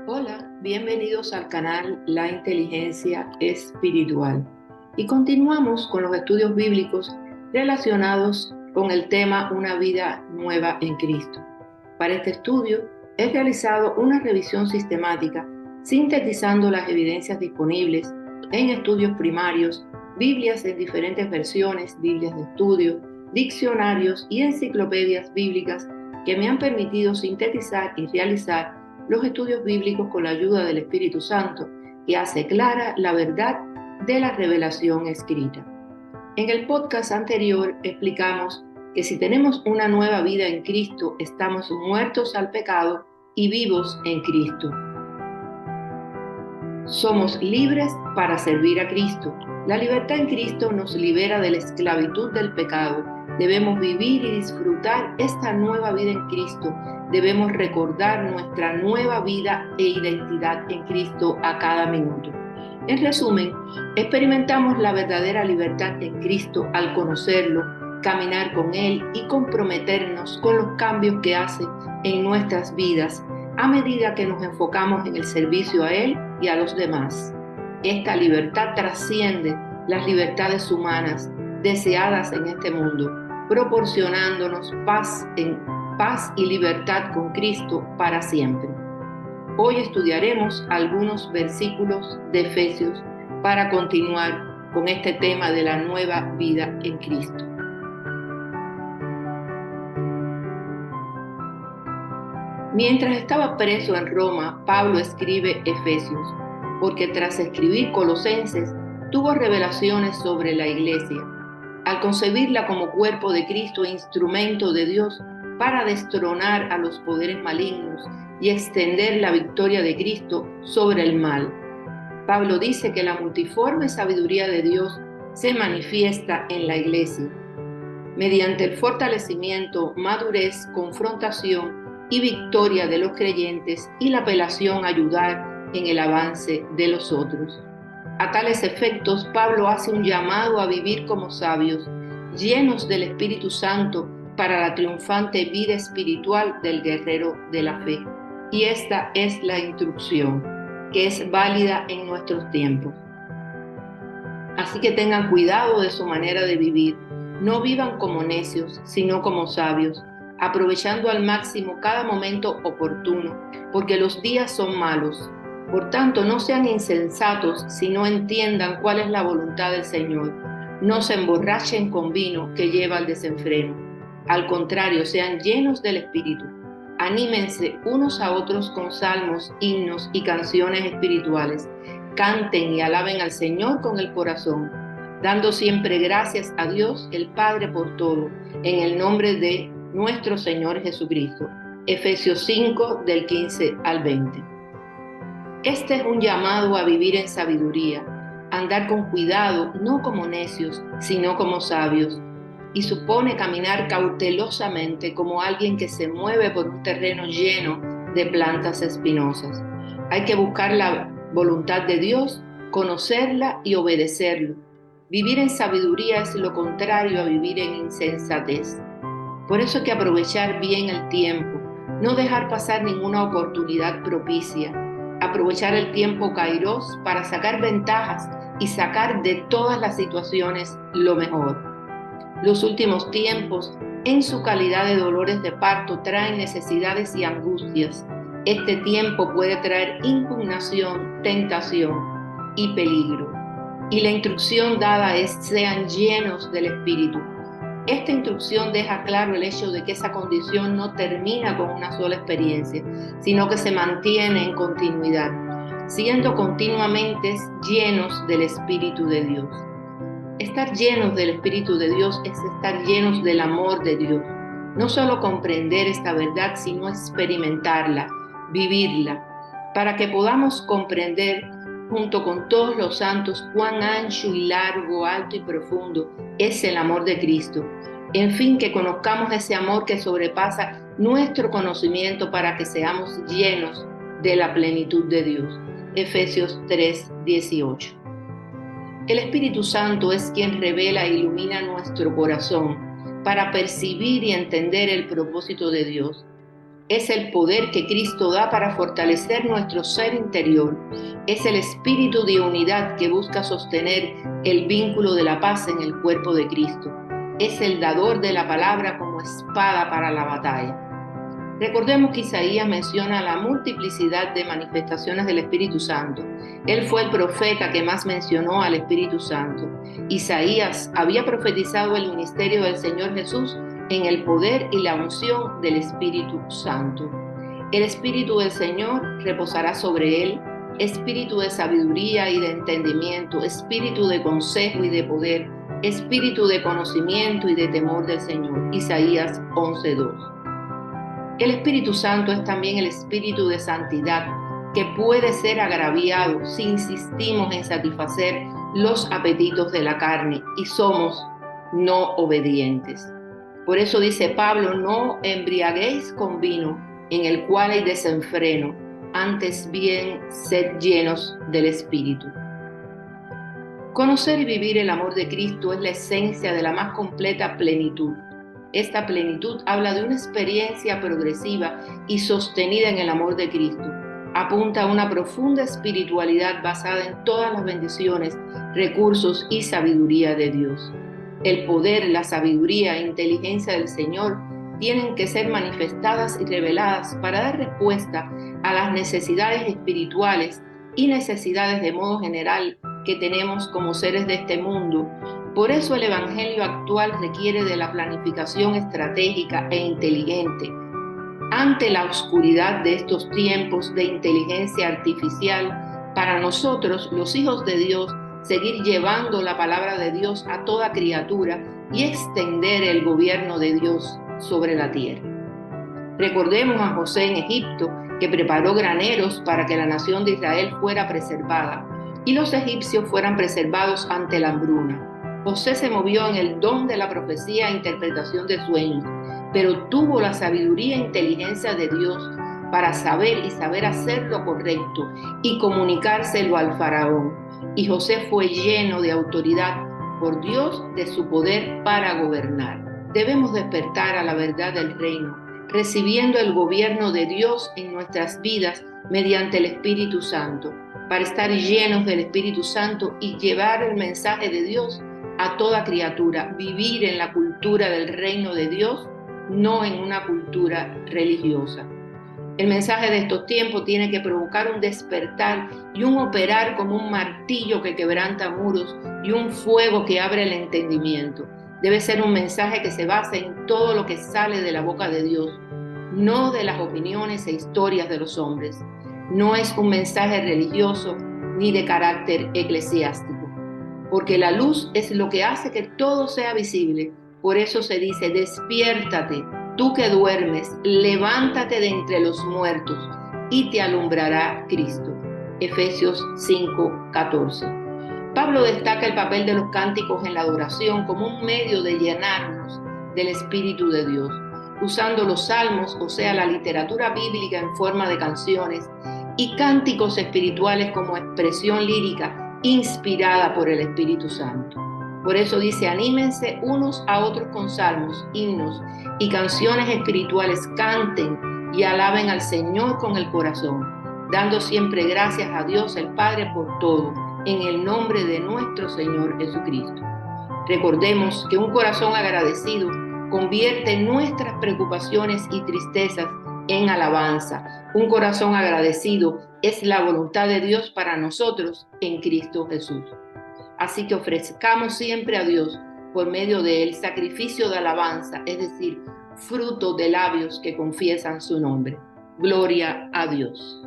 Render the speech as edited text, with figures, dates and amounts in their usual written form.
Hola, bienvenidos al canal La Inteligencia Espiritual. Y continuamos con los estudios bíblicos relacionados con el tema Una vida nueva en Cristo. Para este estudio he realizado una revisión sistemática sintetizando las evidencias disponibles en estudios primarios, Biblias en diferentes versiones, Biblias de estudio, diccionarios y enciclopedias bíblicas que me han permitido sintetizar y realizar los estudios bíblicos con la ayuda del Espíritu Santo, que hace clara la verdad de la revelación escrita. En el podcast anterior explicamos que si tenemos una nueva vida en Cristo, estamos muertos al pecado y vivos en Cristo. Somos libres para servir a Cristo. La libertad en Cristo nos libera de la esclavitud del pecado. Debemos vivir y disfrutar esta nueva vida en Cristo. Debemos recordar nuestra nueva vida e identidad en Cristo a cada minuto. En resumen, experimentamos la verdadera libertad en Cristo al conocerlo, caminar con Él y comprometernos con los cambios que hace en nuestras vidas a medida que nos enfocamos en el servicio a Él y a los demás. Esta libertad trasciende las libertades humanas deseadas en este mundo, proporcionándonos paz y libertad con Cristo para siempre. Hoy estudiaremos algunos versículos de Efesios para continuar con este tema de la nueva vida en Cristo. Mientras estaba preso en Roma, Pablo escribe Efesios, porque tras escribir Colosenses, tuvo revelaciones sobre la iglesia. Al concebirla como cuerpo de Cristo e instrumento de Dios para destronar a los poderes malignos y extender la victoria de Cristo sobre el mal. Pablo dice que la multiforme sabiduría de Dios se manifiesta en la iglesia, mediante el fortalecimiento, madurez, confrontación y victoria de los creyentes y la apelación a ayudar en el avance de los otros. A tales efectos, Pablo hace un llamado a vivir como sabios, llenos del Espíritu Santo para la triunfante vida espiritual del guerrero de la fe. Y esta es la instrucción, que es válida en nuestros tiempos. Así que tengan cuidado de su manera de vivir. No vivan como necios, sino como sabios, aprovechando al máximo cada momento oportuno, porque los días son malos. Por tanto, no sean insensatos, sino entiendan cuál es la voluntad del Señor. No se emborrachen con vino que lleva al desenfreno. Al contrario, sean llenos del Espíritu. Anímense unos a otros con salmos, himnos y canciones espirituales. Canten y alaben al Señor con el corazón, dando siempre gracias a Dios el Padre por todo, en el nombre de nuestro Señor Jesucristo. Efesios 5, del 15 al 20. Este es un llamado a vivir en sabiduría, a andar con cuidado, no como necios, sino como sabios, y supone caminar cautelosamente como alguien que se mueve por un terreno lleno de plantas espinosas. Hay que buscar la voluntad de Dios, conocerla y obedecerlo. Vivir en sabiduría es lo contrario a vivir en insensatez. Por eso hay que aprovechar bien el tiempo, no dejar pasar ninguna oportunidad propicia, aprovechar el tiempo kairos para sacar ventajas y sacar de todas las situaciones lo mejor. Los últimos tiempos, en su calidad de dolores de parto, traen necesidades y angustias. Este tiempo puede traer impugnación, tentación y peligro. Y la instrucción dada es: sean llenos del Espíritu. Esta instrucción deja claro el hecho de que esa condición no termina con una sola experiencia, sino que se mantiene en continuidad, siendo continuamente llenos del Espíritu de Dios. Estar llenos del Espíritu de Dios es estar llenos del amor de Dios. No solo comprender esta verdad, sino experimentarla, vivirla, para que podamos comprender junto con todos los santos cuán ancho y largo, alto y profundo es el amor de Cristo. En fin, que conozcamos ese amor que sobrepasa nuestro conocimiento para que seamos llenos de la plenitud de Dios. Efesios 3, 18. El Espíritu Santo es quien revela e ilumina nuestro corazón para percibir y entender el propósito de Dios. Es el poder que Cristo da para fortalecer nuestro ser interior. Es el espíritu de unidad que busca sostener el vínculo de la paz en el cuerpo de Cristo. Es el dador de la palabra como espada para la batalla. Recordemos que Isaías menciona la multiplicidad de manifestaciones del Espíritu Santo. Él fue el profeta que más mencionó al Espíritu Santo. Isaías había profetizado el ministerio del Señor Jesús en el poder y la unción del Espíritu Santo. El Espíritu del Señor reposará sobre él, espíritu de sabiduría y de entendimiento, espíritu de consejo y de poder, espíritu de conocimiento y de temor del Señor. Isaías 11:2. El Espíritu Santo es también el espíritu de santidad que puede ser agraviado si insistimos en satisfacer los apetitos de la carne y somos no obedientes. Por eso dice Pablo, no embriaguéis con vino en el cual hay desenfreno, antes bien sed llenos del Espíritu. Conocer y vivir el amor de Cristo es la esencia de la más completa plenitud. Esta plenitud habla de una experiencia progresiva y sostenida en el amor de Cristo. Apunta a una profunda espiritualidad basada en todas las bendiciones, recursos y sabiduría de Dios. El poder, la sabiduría e inteligencia del Señor tienen que ser manifestadas y reveladas para dar respuesta a las necesidades espirituales y necesidades de modo general que tenemos como seres de este mundo. Por eso el Evangelio actual requiere de la planificación estratégica e inteligente. Ante la oscuridad de estos tiempos de inteligencia artificial, para nosotros, los hijos de Dios, seguir llevando la palabra de Dios a toda criatura y extender el gobierno de Dios sobre la tierra. Recordemos a José en Egipto, que preparó graneros para que la nación de Israel fuera preservada y los egipcios fueran preservados ante la hambruna. José se movió en el don de la profecía e interpretación de sueños, pero tuvo la sabiduría e inteligencia de Dios para saber hacer lo correcto y comunicárselo al faraón. Y José fue lleno de autoridad por Dios de su poder para gobernar. Debemos despertar a la verdad del reino, recibiendo el gobierno de Dios en nuestras vidas mediante el Espíritu Santo, para estar llenos del Espíritu Santo y llevar el mensaje de Dios a toda criatura, vivir en la cultura del reino de Dios, no en una cultura religiosa. El mensaje de estos tiempos tiene que provocar un despertar y un operar como un martillo que quebranta muros y un fuego que abre el entendimiento. Debe ser un mensaje que se base en todo lo que sale de la boca de Dios, no de las opiniones e historias de los hombres. No es un mensaje religioso ni de carácter eclesiástico, porque la luz es lo que hace que todo sea visible. Por eso se dice, despiértate, tú que duermes, levántate de entre los muertos y te alumbrará Cristo. Efesios 5:14. Pablo destaca el papel de los cánticos en la adoración como un medio de llenarnos del Espíritu de Dios, usando los salmos, o sea, la literatura bíblica en forma de canciones, y cánticos espirituales como expresión lírica inspirada por el Espíritu Santo. Por eso dice, anímense unos a otros con salmos, himnos y canciones espirituales, canten y alaben al Señor con el corazón, dando siempre gracias a Dios el Padre por todo, en el nombre de nuestro Señor Jesucristo. Recordemos que un corazón agradecido convierte nuestras preocupaciones y tristezas en alabanza. Un corazón agradecido es la voluntad de Dios para nosotros en Cristo Jesús. Así que ofrezcamos siempre a Dios por medio del sacrificio de alabanza, es decir, fruto de labios que confiesan su nombre. Gloria a Dios.